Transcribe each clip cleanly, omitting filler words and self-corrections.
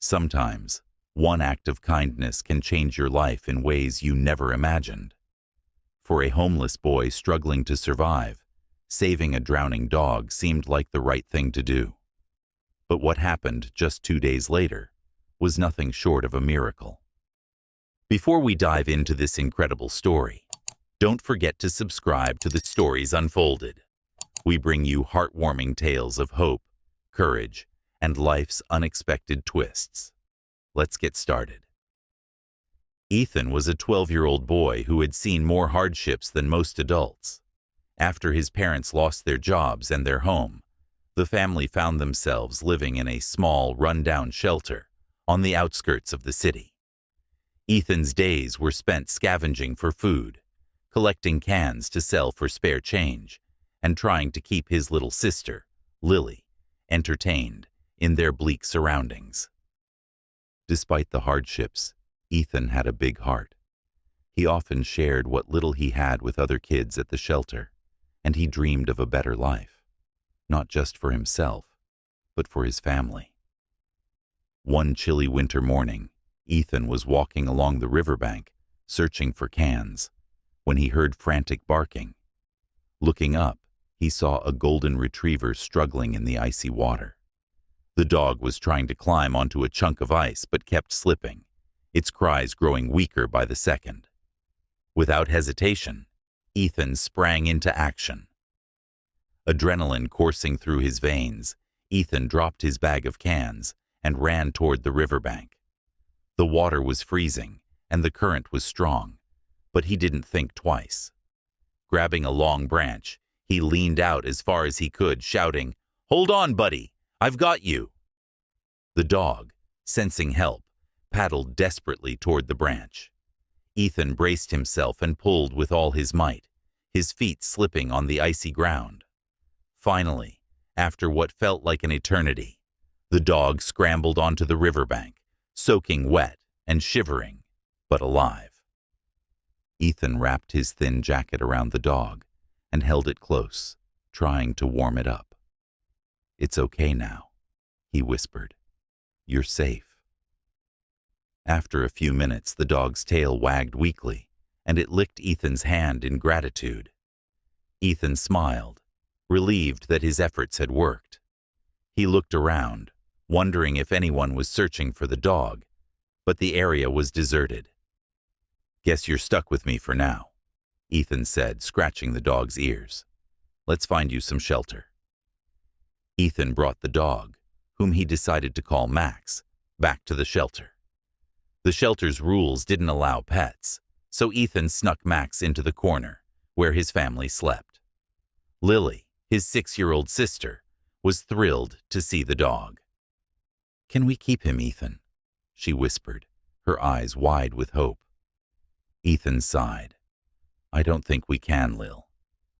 Sometimes, one act of kindness can change your life in ways you never imagined. For a homeless boy struggling to survive, saving a drowning dog seemed like the right thing to do. But what happened just 2 days later was nothing short of a miracle. Before we dive into this incredible story, don't forget to subscribe to the Stories Unfolded. We bring you heartwarming tales of hope, courage, and life's unexpected twists. Let's get started. Ethan was a 12-year-old boy who had seen more hardships than most adults. After his parents lost their jobs and their home, the family found themselves living in a small, run-down shelter on the outskirts of the city. Ethan's days were spent scavenging for food, collecting cans to sell for spare change, and trying to keep his little sister, Lily, entertained in their bleak surroundings. Despite the hardships, Ethan had a big heart. He often shared what little he had with other kids at the shelter, and he dreamed of a better life, not just for himself, but for his family. One chilly winter morning, Ethan was walking along the riverbank, searching for cans, when he heard frantic barking. Looking up, he saw a golden retriever struggling in the icy water. The dog was trying to climb onto a chunk of ice but kept slipping, its cries growing weaker by the second. Without hesitation, Ethan sprang into action. Adrenaline coursing through his veins, Ethan dropped his bag of cans and ran toward the riverbank. The water was freezing and the current was strong, but he didn't think twice. Grabbing a long branch, he leaned out as far as he could, shouting, "Hold on, buddy! I've got you!" The dog, sensing help, paddled desperately toward the branch. Ethan braced himself and pulled with all his might, his feet slipping on the icy ground. Finally, after what felt like an eternity, the dog scrambled onto the riverbank, soaking wet and shivering, but alive. Ethan wrapped his thin jacket around the dog and held it close, trying to warm it up. "It's okay now," he whispered. "You're safe." After a few minutes, the dog's tail wagged weakly, and it licked Ethan's hand in gratitude. Ethan smiled, relieved that his efforts had worked. He looked around, wondering if anyone was searching for the dog, but the area was deserted. "Guess you're stuck with me for now," Ethan said, scratching the dog's ears. "Let's find you some shelter." Ethan brought the dog, whom he decided to call Max, back to the shelter. The shelter's rules didn't allow pets, so Ethan snuck Max into the corner, where his family slept. Lily, his 6-year-old sister, was thrilled to see the dog. "Can we keep him, Ethan?" she whispered, her eyes wide with hope. Ethan sighed. "I don't think we can, Lil,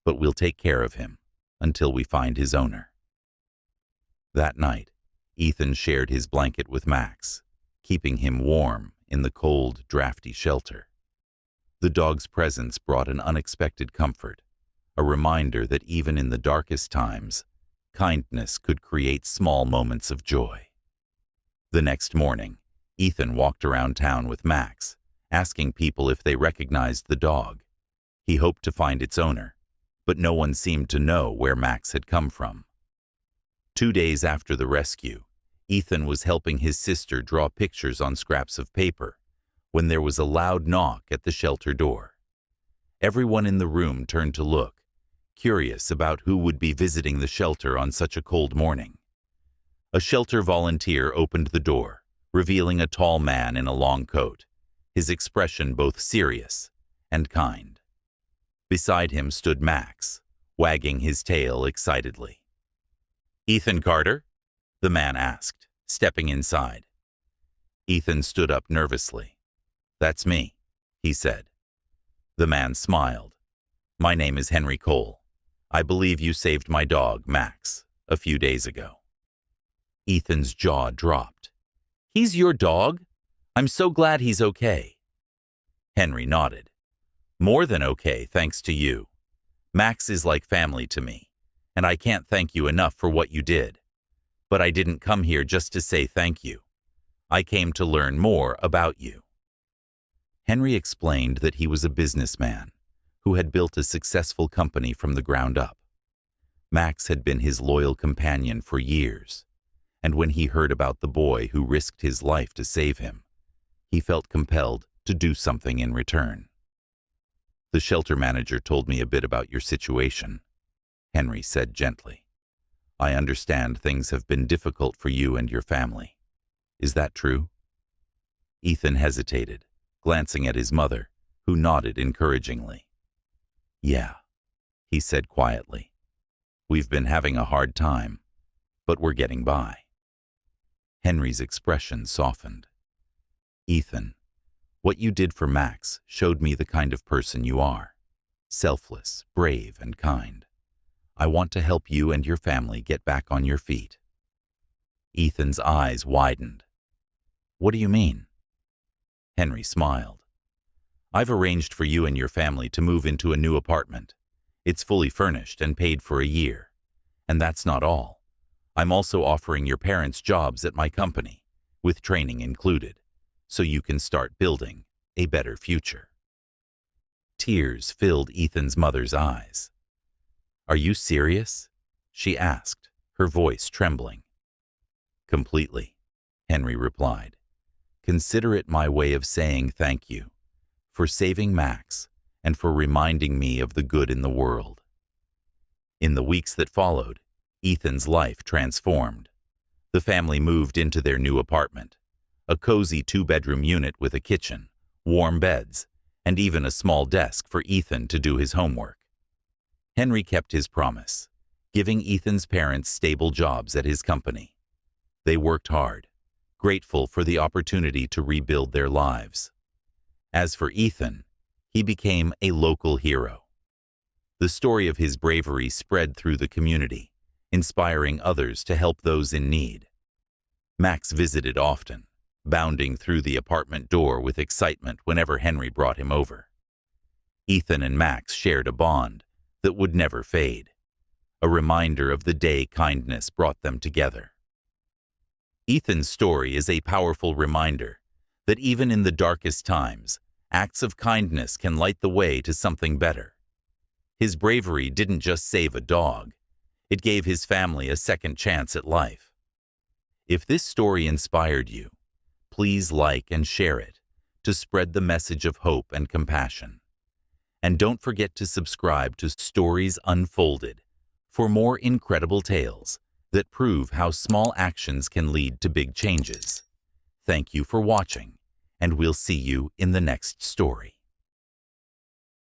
but we'll take care of him until we find his owner." That night, Ethan shared his blanket with Max, keeping him warm in the cold, drafty shelter. The dog's presence brought an unexpected comfort, a reminder that even in the darkest times, kindness could create small moments of joy. The next morning, Ethan walked around town with Max, asking people if they recognized the dog. He hoped to find its owner, but no one seemed to know where Max had come from. 2 days after the rescue, Ethan was helping his sister draw pictures on scraps of paper when there was a loud knock at the shelter door. Everyone in the room turned to look, curious about who would be visiting the shelter on such a cold morning. A shelter volunteer opened the door, revealing a tall man in a long coat, his expression both serious and kind. Beside him stood Max, wagging his tail excitedly. "Ethan Carter?" the man asked, stepping inside. Ethan stood up nervously. "That's me," he said. The man smiled. "My name is Henry Cole. I believe you saved my dog, Max, a few days ago." Ethan's jaw dropped. "He's your dog? I'm so glad he's okay." Henry nodded. "More than okay, thanks to you. Max is like family to me, and I can't thank you enough for what you did. But I didn't come here just to say thank you. I came to learn more about you." Henry explained that he was a businessman who had built a successful company from the ground up. Max had been his loyal companion for years, and when he heard about the boy who risked his life to save him, he felt compelled to do something in return. "The shelter manager told me a bit about your situation," Henry said gently. "I understand things have been difficult for you and your family. Is that true?" Ethan hesitated, glancing at his mother, who nodded encouragingly. "Yeah," he said quietly. "We've been having a hard time, but we're getting by." Henry's expression softened. "Ethan, what you did for Max showed me the kind of person you are. Selfless, brave, and kind. I want to help you and your family get back on your feet." Ethan's eyes widened. "What do you mean?" Henry smiled. "I've arranged for you and your family to move into a new apartment. It's fully furnished and paid for a year. And that's not all. I'm also offering your parents jobs at my company, with training included, so you can start building a better future." Tears filled Ethan's mother's eyes. "Are you serious?" she asked, her voice trembling. "Completely," Henry replied. "Consider it my way of saying thank you for saving Max and for reminding me of the good in the world." In the weeks that followed, Ethan's life transformed. The family moved into their new apartment, a cozy 2-bedroom unit with a kitchen, warm beds, and even a small desk for Ethan to do his homework. Henry kept his promise, giving Ethan's parents stable jobs at his company. They worked hard, grateful for the opportunity to rebuild their lives. As for Ethan, he became a local hero. The story of his bravery spread through the community, inspiring others to help those in need. Max visited often, bounding through the apartment door with excitement whenever Henry brought him over. Ethan and Max shared a bond that would never fade, a reminder of the day kindness brought them together. Ethan's story is a powerful reminder that even in the darkest times, acts of kindness can light the way to something better. His bravery didn't just save a dog, it gave his family a second chance at life. If this story inspired you, please like and share it to spread the message of hope and compassion. And don't forget to subscribe to Stories Unfolded for more incredible tales that prove how small actions can lead to big changes. Thank you for watching, and we'll see you in the next story.